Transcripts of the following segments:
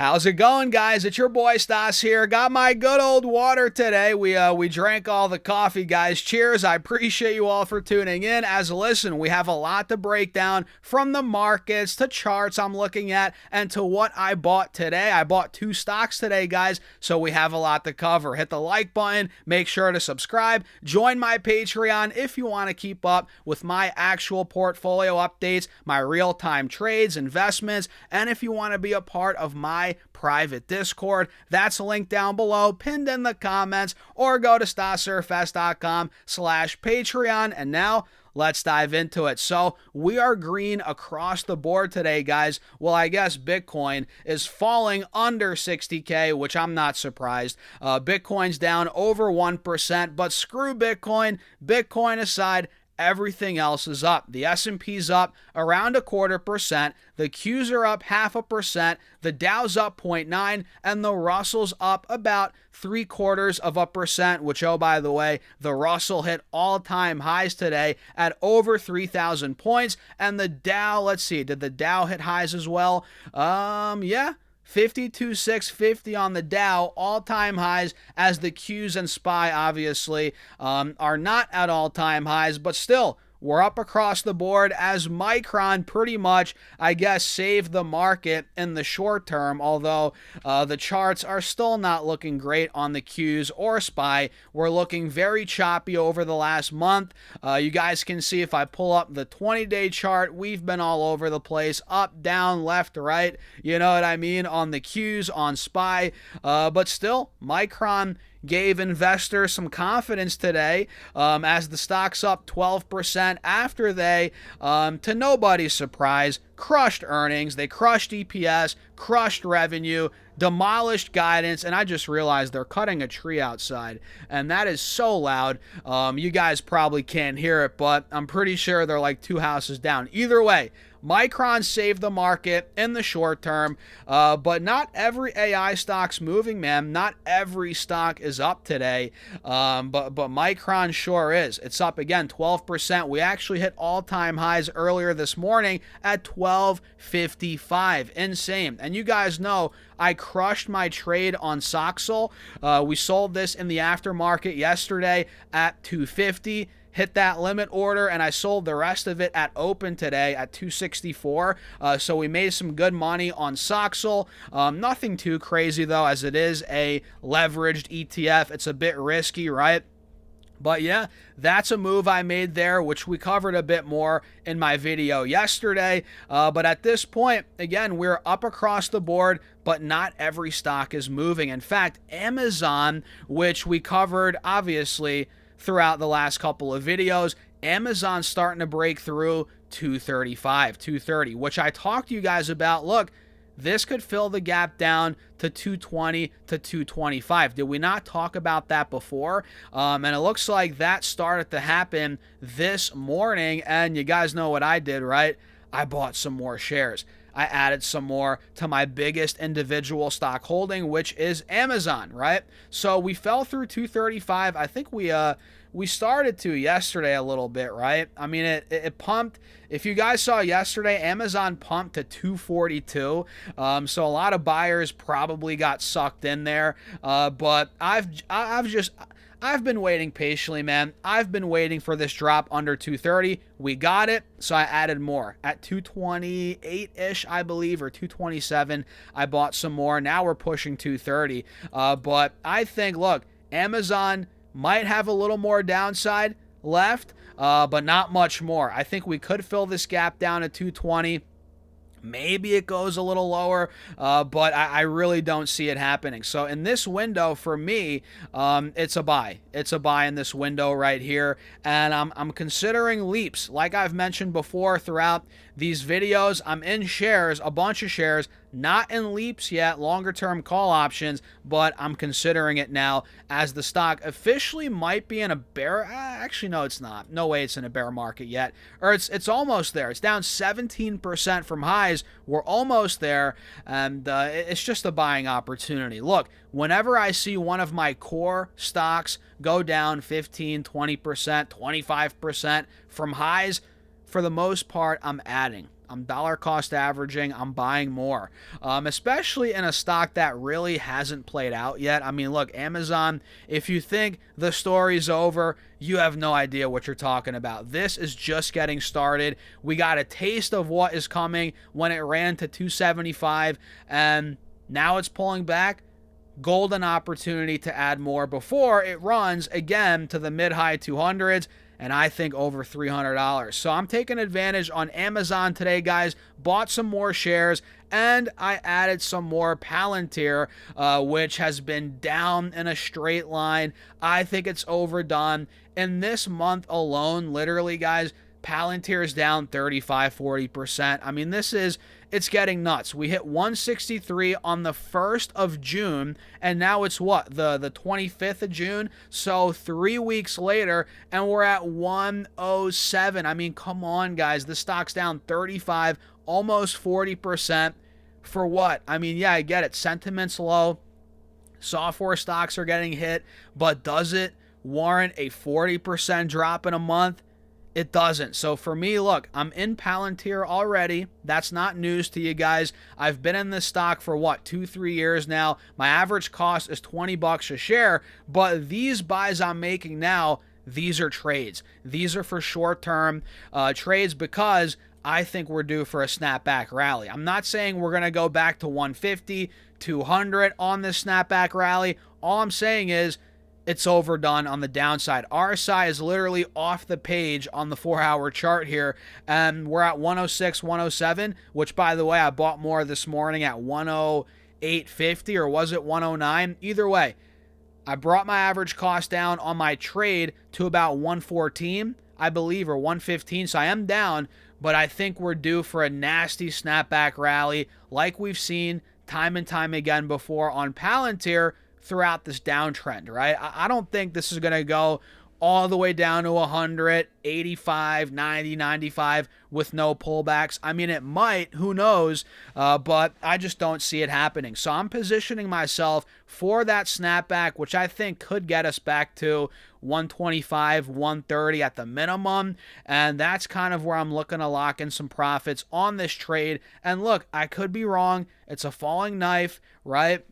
How's it going, guys? It's your boy Stas here. Got my good old water today. We drank all the coffee, guys. Cheers. I appreciate you all for tuning in. Listen, we have a lot to break down, from the markets to charts I'm looking at and to what I bought today. I bought 2 stocks today, guys, so we have a lot to cover. Hit the like button. Make sure to subscribe. Join my Patreon if you want to keep up with my actual portfolio updates, my real-time trades, investments, and if you want to be a part of my private Discord, that's linked down below, pinned in the comments, or go to stassurfs.com/Patreon. And now let's dive into it. So we are green across the board today, guys. Well, I guess Bitcoin is falling under 60K, which I'm not surprised. Bitcoin's down over 1%, but screw Bitcoin. Bitcoin aside, everything else is up. The S&P's up around 0.25%. The Qs are up 0.5%. The Dow's up 0.9%. And the Russell's up about 0.75%, which, oh, by the way, the Russell hit all-time highs today at over 3,000 points. And the Dow, let's see, did the Dow hit highs as well? Yeah. 52,650 on the Dow, all-time highs, as the Qs and SPY obviously are not at all-time highs, but still, we're up across the board as Micron pretty much, I guess, saved the market in the short term, although the charts are still not looking great on the Qs or SPY. We're looking very choppy over the last month. You guys can see if I pull up the 20-day chart, we've been all over the place, up, down, left, right, you know what I mean, on the Qs, on SPY, but still, Micron gave investors some confidence today as the stock's up 12% after they, to nobody's surprise, crushed earnings. They crushed EPS, crushed revenue, demolished guidance, and I just realized they're cutting a tree outside, and that is so loud. You guys probably can't hear it, but I'm pretty sure they're like 2 houses down. Either way, Micron saved the market in the short term, but not every AI stock's moving, man. Not every stock is up today, but Micron sure is. It's up again, 12%. We actually hit all-time highs earlier this morning at 12.55. Insane. And you guys know I crushed my trade on Soxal. We sold this in the aftermarket yesterday at 250. Hit that limit order, and I sold the rest of it at open today at 264. So we made some good money on Soxal. Nothing too crazy, though, as it is a leveraged ETF. It's a bit risky, right? But yeah, that's a move I made there, which we covered a bit more in my video yesterday. But at this point, again, we're up across the board, but not every stock is moving. In fact, Amazon, which we covered, obviously, throughout the last couple of videos, Amazon's starting to break through 235, 230, which I talked to you guys about. Look, this could fill the gap down to 220 to 225. Did we not talk about that before? And it looks like that started to happen this morning, and you guys know what I did, right? I bought some more shares. I added some more to my biggest individual stock holding, which is Amazon, right? So we fell through 235. I think we started to yesterday a little bit, right? I mean, it pumped. If you guys saw yesterday, Amazon pumped to 242. So a lot of buyers probably got sucked in there. But I've been waiting patiently, man. I've been waiting for this drop under 230. We got it, so I added more. At 228-ish, I believe, or 227, I bought some more. Now we're pushing 230. But I think, look, Amazon might have a little more downside left, but not much more. I think we could fill this gap down at 220. Maybe it goes a little lower, but I really don't see it happening. So in this window, for me, it's a buy. It's a buy in this window right here, and I'm considering leaps. Like I've mentioned before throughout these videos, I'm in shares, a bunch of shares, not in leaps yet, longer-term call options, but I'm considering it now as the stock officially might be in a bear. Actually, no, it's not. No way it's in a bear market yet. Or it's almost there. It's down 17% from highs. We're almost there, and it's just a buying opportunity. Look, whenever I see one of my core stocks go down 15, 20%, 25% from highs, for the most part, I'm adding. I'm dollar cost averaging. I'm buying more, especially in a stock that really hasn't played out yet. I mean, look, Amazon, if you think the story's over, you have no idea what you're talking about. This is just getting started. We got a taste of what is coming when it ran to 275, and now it's pulling back. Golden opportunity to add more before it runs again to the mid-high 200s, and I think over $300. So I'm taking advantage on Amazon today, guys. Bought some more shares, and I added some more Palantir, which has been down in a straight line. I think it's overdone. In this month alone, literally, guys, Palantir is down 35-40%. I mean, it's getting nuts. We hit 163 on the 1st of June, and now it's what? The 25th of June? So 3 weeks later, and we're at 107. I mean, come on, guys. The stock's down 35, almost 40%. For what? I mean, yeah, I get it. Sentiment's low. Software stocks are getting hit, but does it warrant a 40% drop in a month? It doesn't. So for me, look, I'm in Palantir already. That's not news to you guys. I've been in this stock for what, 2-3 years now. My average cost is $20 a share, but these buys I'm making now, these are trades. These are for short-term trades because I think we're due for a snapback rally. I'm not saying we're going to go back to 150, 200 on this snapback rally. All I'm saying is it's overdone on the downside. RSI is literally off the page on the 4-hour chart here, and we're at 106, 107, which, by the way, I bought more this morning at 108.50, or was it 109? Either way, I brought my average cost down on my trade to about 114, I believe, or 115, so I am down, but I think we're due for a nasty snapback rally like we've seen time and time again before on Palantir throughout this downtrend, right? I don't think this is going to go all the way down to 100, 85, 90, 95 with no pullbacks. I mean, it might, who knows, but I just don't see it happening. So I'm positioning myself for that snapback, which I think could get us back to 125, 130 at the minimum, and that's kind of where I'm looking to lock in some profits on this trade. And look, I could be wrong. It's a falling knife, right?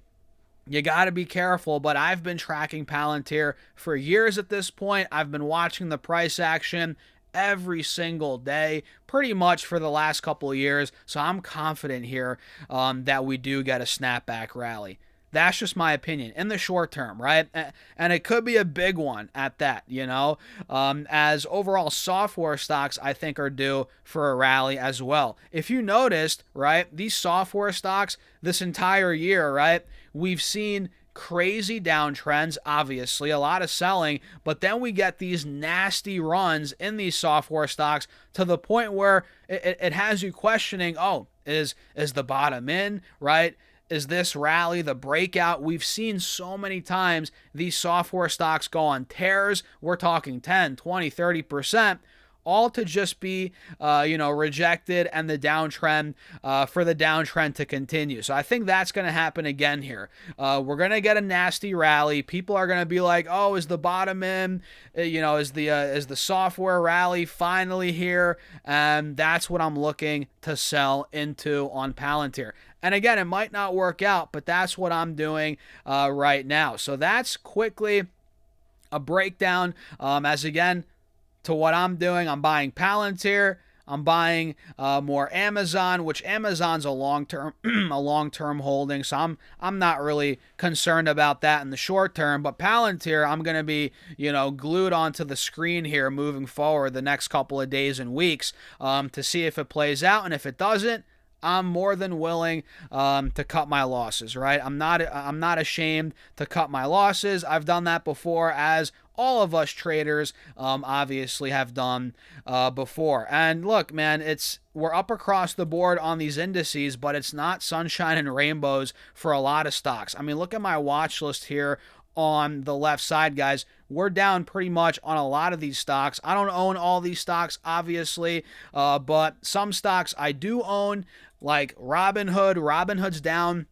You got to be careful, but I've been tracking Palantir for years at this point. I've been watching the price action every single day, pretty much for the last couple of years, so I'm confident here that we do get a snapback rally. That's just my opinion in the short term, right? And it could be a big one at that, as overall software stocks, I think, are due for a rally as well. If you noticed, right, these software stocks this entire year, right, we've seen crazy downtrends, obviously, a lot of selling, but then we get these nasty runs in these software stocks to the point where it has you questioning, oh, is the bottom in, right? Is this rally the breakout? We've seen so many times these software stocks go on tears. We're talking 10, 20, 30%, all to just be, rejected and the downtrend, for the downtrend to continue. So I think that's going to happen again here. We're going to get a nasty rally. People are going to be like, oh, is the bottom in? Is the software rally finally here? And that's what I'm looking to sell into on Palantir. And again, it might not work out, but that's what I'm doing right now. So that's quickly a breakdown as, again, to what I'm doing. I'm buying Palantir. I'm buying more Amazon, which Amazon's a long-term holding, so I'm not really concerned about that in the short term. But Palantir, I'm going to be glued onto the screen here moving forward the next couple of days and weeks to see if it plays out, and if it doesn't, I'm more than willing to cut my losses, right? I'm not ashamed to cut my losses. I've done that before, as all of us traders obviously have done before. And look, man, we're up across the board on these indices, but it's not sunshine and rainbows for a lot of stocks. I mean, look at my watch list here on the left side, guys. We're down pretty much on a lot of these stocks. I don't own all these stocks, obviously, but some stocks I do own, like Robinhood. Robinhood's down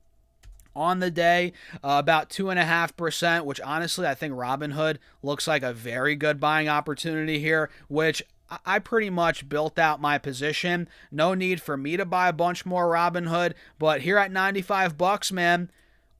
on the day about 2.5%, which honestly I think Robinhood looks like a very good buying opportunity here, which I pretty much built out my position. No need for me to buy a bunch more Robinhood, but here at 95 bucks, man,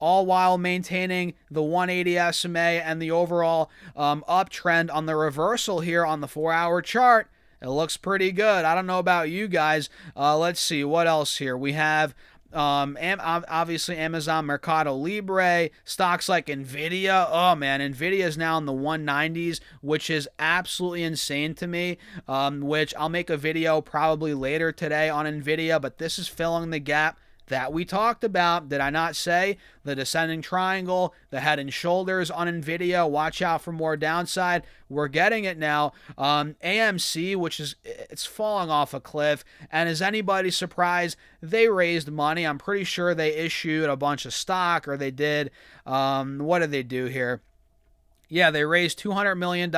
all while maintaining the 180 SMA and the overall uptrend on the reversal here on the 4-hour chart. It looks pretty good. I don't know about you guys. Let's see what else here. We have obviously Amazon, Mercado Libre, stocks like Nvidia. Oh man, Nvidia is now in the 190s, which is absolutely insane to me. Which I'll make a video probably later today on Nvidia, but this is filling the gap that we talked about. Did I not say the descending triangle, the head and shoulders on Nvidia? Watch out for more downside. We're getting it now. AMC, which is, it's falling off a cliff. And is anybody surprised? They raised money. I'm pretty sure they issued a bunch of stock, or they did. What did they do here? Yeah, they raised $200 million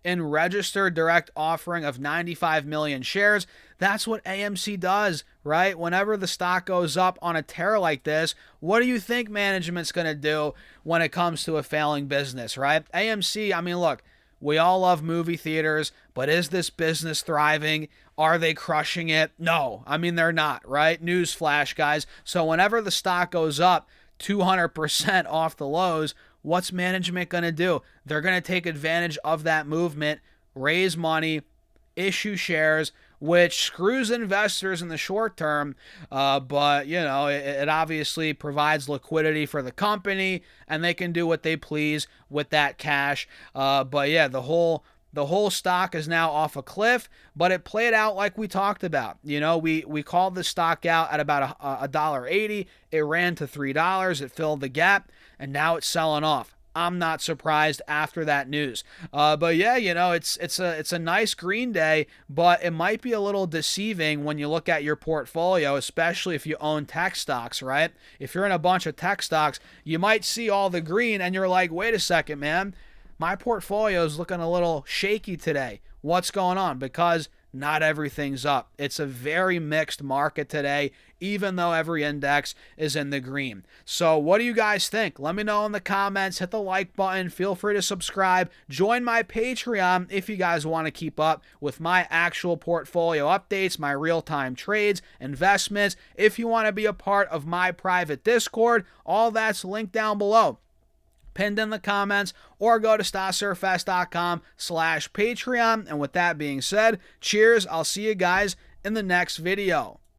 in registered direct offering of 95 million shares. That's what AMC does, right? Whenever the stock goes up on a tear like this, what do you think management's going to do when it comes to a failing business, right? AMC, I mean, look, we all love movie theaters, but is this business thriving? Are they crushing it? No, I mean, they're not, right? Newsflash, guys. So whenever the stock goes up 200% off the lows, what's management going to do? They're going to take advantage of that movement, raise money, issue shares, which screws investors in the short term. But, you know, it obviously provides liquidity for the company, and they can do what they please with that cash. But, yeah, the whole stock is now off a cliff, but it played out like we talked about. You know, we called the stock out at about $1.80. It ran to $3. It filled the gap, and now it's selling off. I'm not surprised after that news. But yeah, you know, it's a nice green day, but it might be a little deceiving when you look at your portfolio, especially if you own tech stocks, right? If you're in a bunch of tech stocks, you might see all the green and you're like, wait a second, man. My portfolio is looking a little shaky today. What's going on? Because not everything's up. It's a very mixed market today, even though every index is in the green. So what do you guys think? Let me know in the comments. Hit the like button. Feel free to subscribe. Join my Patreon if you guys want to keep up with my actual portfolio updates, my real-time trades, investments. If you want to be a part of my private Discord, all that's linked down below, pinned in the comments, or go to stasurfest.com/Patreon. And with that being said, cheers. I'll see you guys in the next video.